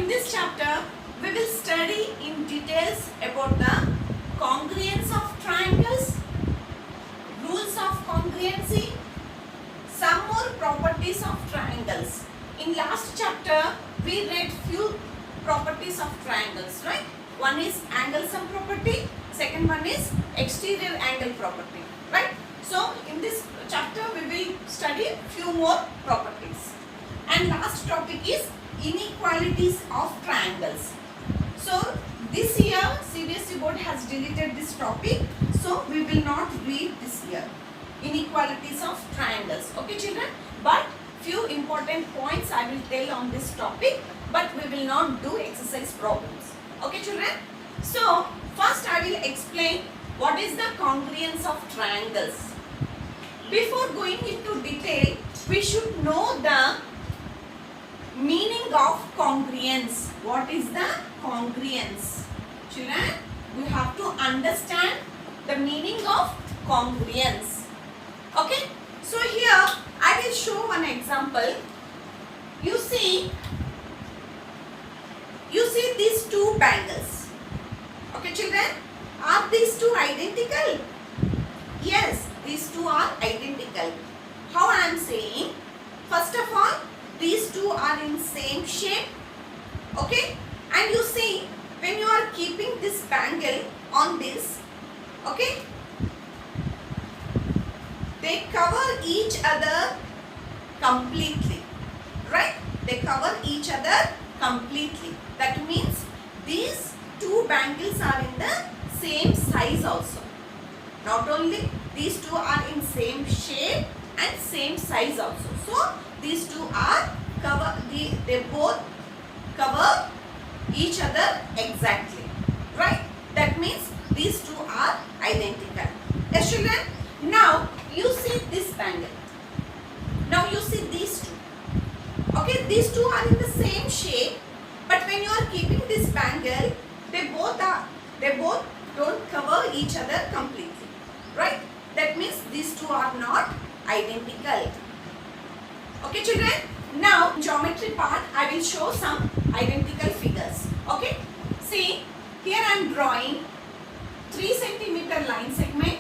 this chapter, we will study in details about the congruence of triangles, rules of congruency, some more properties of triangles. In last chapter, we read few properties of triangles, right? One is angle sum property, second one is exterior angle property, right? So, in this chapter, we will study few more properties. And last topic is inequalities of triangles. So, this year CBSE board has deleted this topic, so we will not read this year. Inequalities of triangles, okay children? But few important points I will tell on this topic, but we will not do exercise problems, okay children? So, first I will explain what is the congruence of triangles. Before going into detail, we should know the meaning of congruence. What is the congruence? Children, we have to understand the meaning of congruence. Okay? So here I will show one example. You see these two bangles. Okay children? Are these two identical? Yes, these two are identical. How I am saying? First of all, these two are in same shape, okay, and you see when you are keeping this bangle on this, okay, they cover each other completely, right? They cover each other completely. That means these two bangles are in the same size also. Not only these two are in same shape and same size also. So these two are they both cover each other exactly, right? That means these two are identical. Yes children? Now you see this bangle. Now you see these two. Okay, these two are in the same shape, but when you are keeping this bangle, they both don't cover each other completely, right? That means these two are not identical. Okay children, now in geometry part I will show some identical figures. Okay, see here I am drawing 3 centimeter line segment,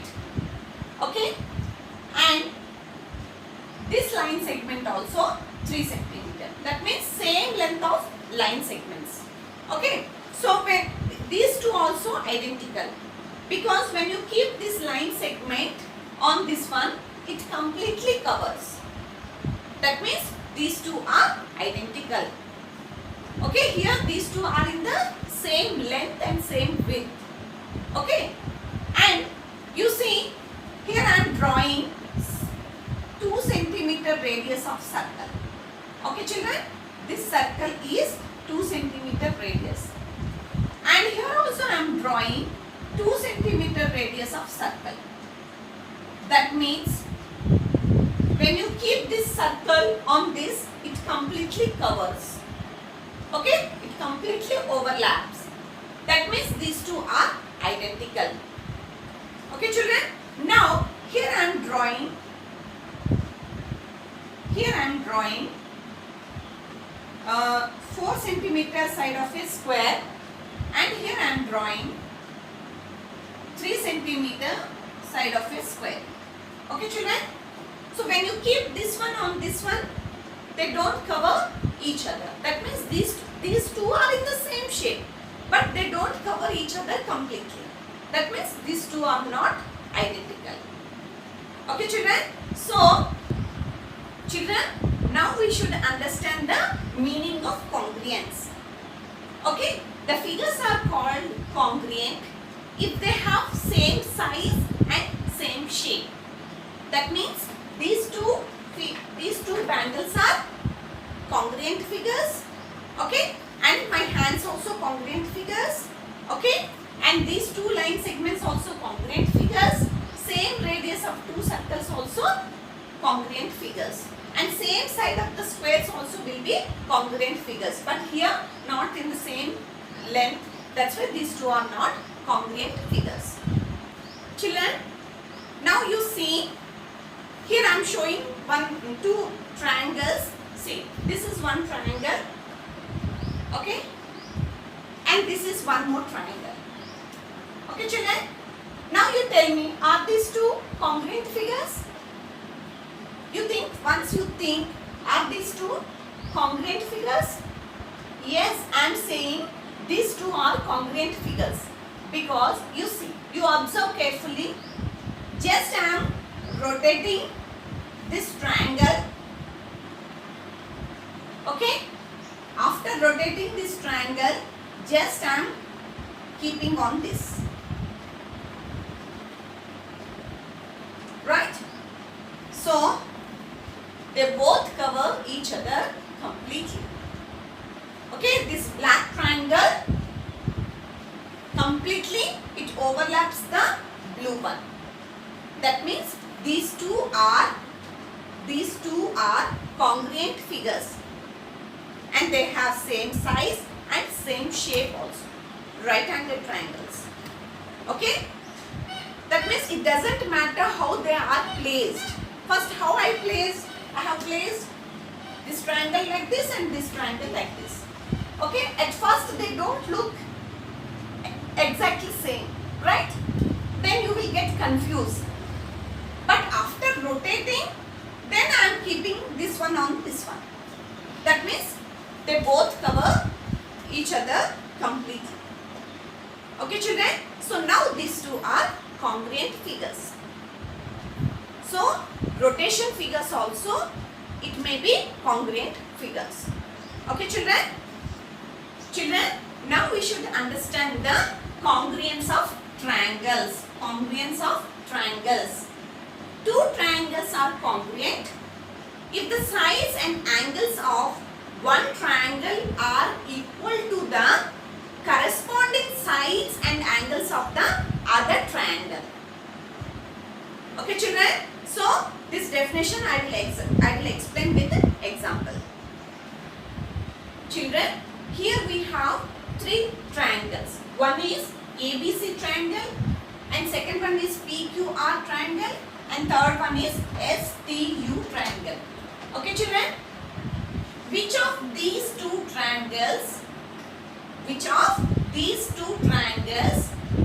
okay, and this line segment also 3 centimeter. That means same length of line segments. Okay, so when these two also identical, because when you keep this line segment on this one, it completely covers. That means these two are identical. Okay, here these two are in the same length and same width. Okay, and you see here I am drawing 2 centimeter radius of circle. Okay children, this circle is 2 centimeter radius, and here also I am drawing 2 centimeter radius of circle. That means when you keep this circle on this, it completely covers. Okay, it completely overlaps. That means these two are identical. Okay children, now here I am drawing 4 centimeter side of a square, and here I am drawing 3 centimeter side of a square. Okay children, so when you keep this one on this one, they don't cover each other. That means these two are in the same shape, but they don't cover each other completely. That means these two are not identical. Okay children, so children, now we should understand the meaning of congruence. Okay, the figures are called congruent if they have same size and same shape. That means these two bangles are congruent figures, okay, and my hands also congruent figures, okay, and these two line segments also congruent figures, same radius of two circles also congruent figures, and same side of the squares also will be congruent figures, but here not in the same length. That's why these two are not congruent figures. Children, now you see here I am showing two triangles. See, this is one triangle, okay, and this is one more triangle. Okay children, now you tell me, are these two congruent figures? You think, once you think, are these two congruent figures? Yes, I am saying these two are congruent figures because you see, you observe carefully, just I am rotating this triangle. Okay, after rotating this triangle, just I am keeping on this, right? So they both cover each other completely. Okay, this black triangle completely it overlaps the blue one. That means these two are congruent figures, and they have same size and same shape also, right angle triangles. Okay, that means it doesn't matter how they are placed. First, how I have placed this triangle like this and this triangle like this. Okay, at first they don't look exactly same, right? Then you will get confused. But after rotating, then I am keeping this one on this one. That means they both cover each other completely. Okay children, so now these two are congruent figures. So rotation figures also, it may be congruent figures. Okay children? Children, now we should understand the congruence of triangles. Congruence of triangles. Two triangles are congruent if the sides and angles of one triangle are equal to the corresponding sides and angles of the other triangle. Okay children, so this definition I will explain with an example. Children, here we have three triangles. One is ABC triangle, and second one is PQR triangle, and third one is STU triangle. Okay children, which of these two triangles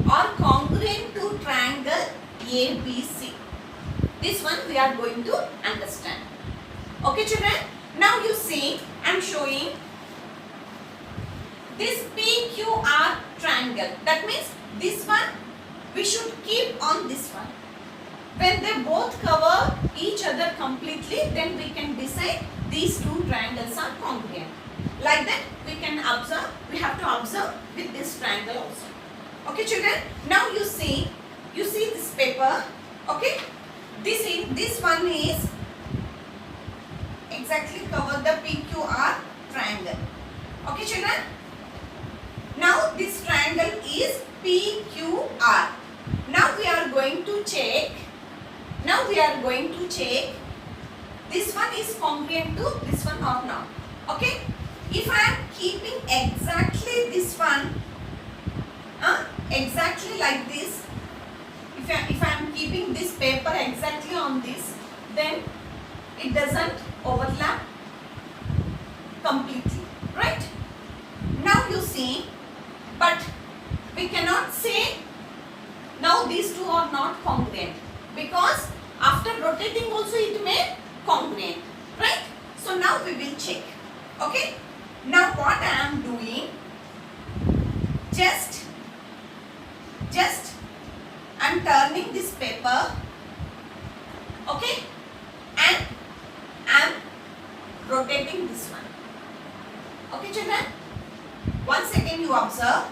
are congruent to triangle ABC? This one we are going to understand. Okay children, now you see I am showing this PQR triangle. That means this one we should keep on this one. When they both cover each other completely, then we can decide these two triangles are congruent. Like that we can observe, we have to observe with this triangle also. Okay children, now you see this paper. Okay, this one is exactly cover the PQR triangle. Okay children, now this triangle is PQR. Now we are going to check this one is congruent to this one or not. Okay, if I am keeping exactly this one, exactly like this, if I am keeping this paper exactly on this, then it doesn't overlap completely, right? Now you see, but we cannot say now these two are not congruent, because after rotating also it may congruent, right? So now we will check. Okay, now what I am doing, just I am turning this paper, okay, and I am rotating this one. Okay children, once again you observe,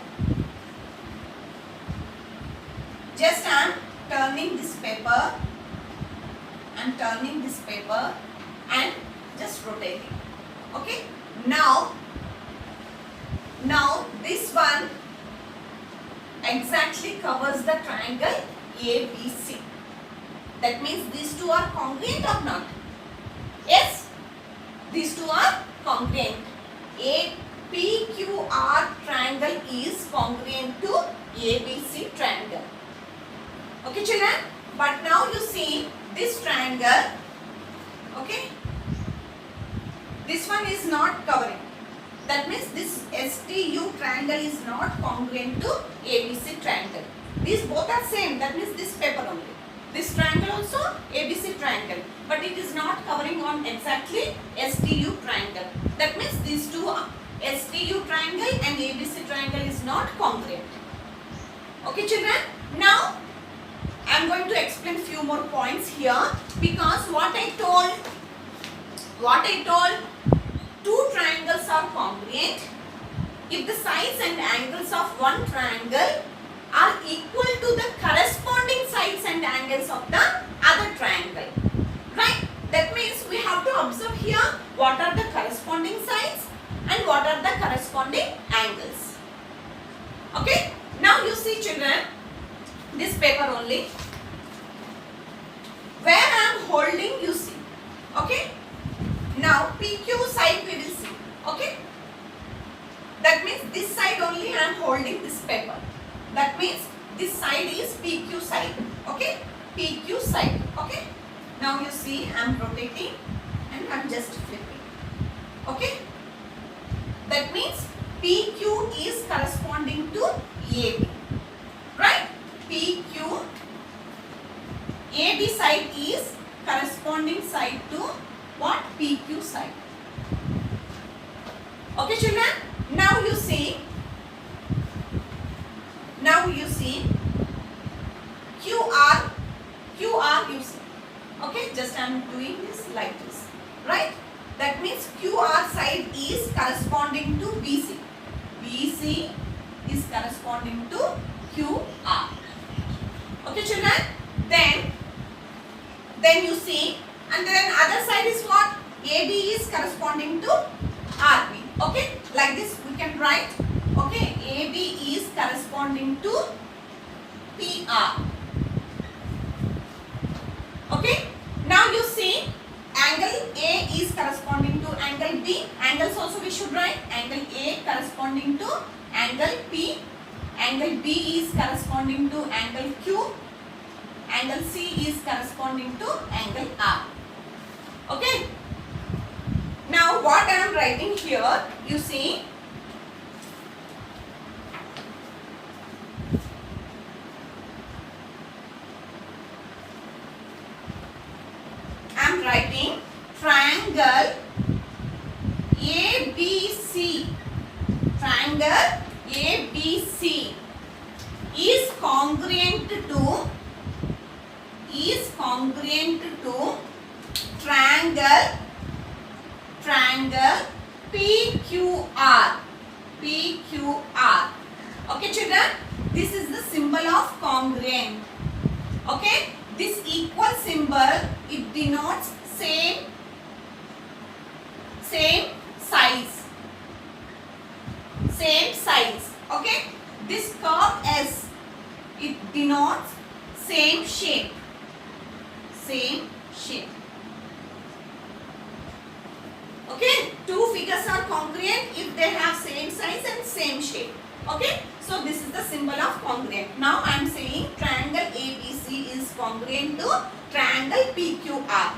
just I am turning this paper, and just rotating. Okay, now this one exactly covers the triangle ABC. That means these two are congruent or not? Yes, these two are congruent. A PQR triangle is congruent to ABC triangle. Okay children, but now you see this triangle, okay, this one is not covering. That means this STU triangle is not congruent to ABC triangle. These both are same. That means this paper only. This triangle also ABC triangle, but it is not covering on exactly STU triangle. That means these two STU triangle and ABC triangle is not congruent. Okay, children. Now I am going to explain few more points here, because what I told, two triangles are congruent if the sides and angles of one triangle are equal to the corresponding sides and angles of the other triangle. Right? That means we have to observe here what are the corresponding sides and what are the corresponding angles. Okay? Now you see, children, this paper only, where I am holding, you see. Okay? Now PQ side we will see. Okay? That means this side only I am holding this paper. That means this side is PQ side. Okay? PQ side. Okay? Now you see I am rotating and I am just flipping. Okay? That means PQ is corresponding to AB. Right? PQ, AB side is corresponding side to what? PQ side. Okay, children? Now you see QR you see. Okay, just I am doing this like this. Right? That means QR side is corresponding to BC. BC is corresponding to QR. Okay, children? Then you see, and then other side is what? AB is corresponding to RB. Okay, like this we can write. Okay, AB is corresponding to PR. Okay, now you see angle A is corresponding to angle B. Angles also we should write. Angle A corresponding to angle P. Angle B is corresponding to angle Q. Angle C is corresponding to angle R. Okay. Now what I am writing here, you see, I am writing triangle ABC. Triangle ABC is congruent to triangle PQR. Okay, children, this is the symbol of congruent. Okay, this equal symbol, it denotes same size. Okay, this curve S, it denotes same shape. Okay, two figures are congruent if they have same size and same shape. Okay, so this is the symbol of congruent. Now I am saying triangle ABC is congruent to triangle PQR.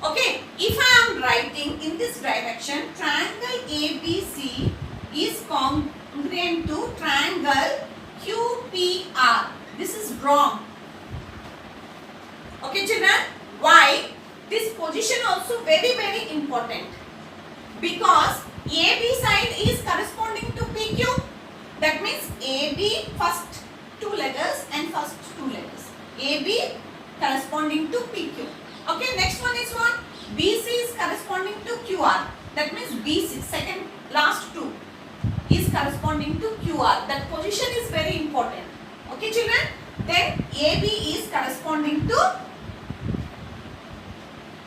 Okay, if I am writing in this direction, triangle ABC is congruent to triangle QPR. This is wrong. Okay, children, why? This position also very important, because AB side is corresponding to PQ. That means AB first two letters and first two letters. AB corresponding to PQ. Okay, next one is what? BC is corresponding to QR. That means BC, second last two, is corresponding to QR. That position is very important. Okay, children? Then AB is corresponding to,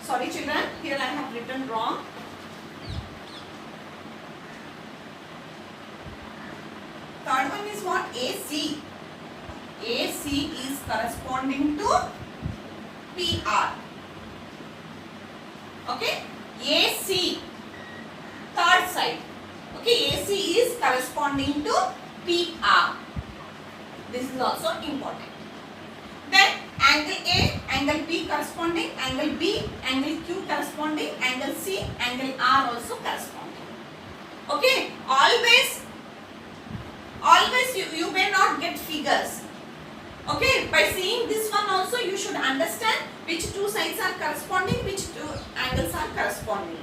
sorry children, here I have written wrong. Third one is what? AC. AC is corresponding to PR. Okay? AC, third side. Okay, AC is corresponding to PR. This is also important. Then angle A, angle B corresponding, angle B, angle Q corresponding, angle C, angle R also corresponding. Okay, always you may not get figures. Okay, by seeing this one also you should understand which two sides are corresponding, which two angles are corresponding.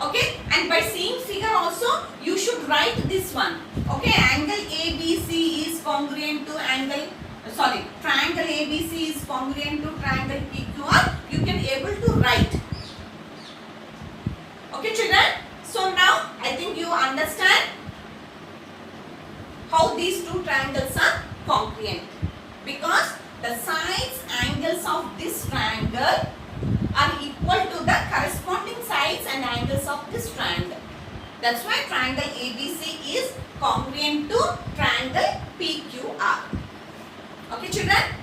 Okay, and by seeing figure also you should write this one. Okay, angle ABC is congruent to triangle ABC is congruent to triangle PQR. You can able to write. Okay children, so now I think you understand how these two triangles are congruent, because the sides angles of this triangle are equal to the corresponding sides and angles of this triangle. That's why triangle ABC is congruent to triangle PQR. Okay children.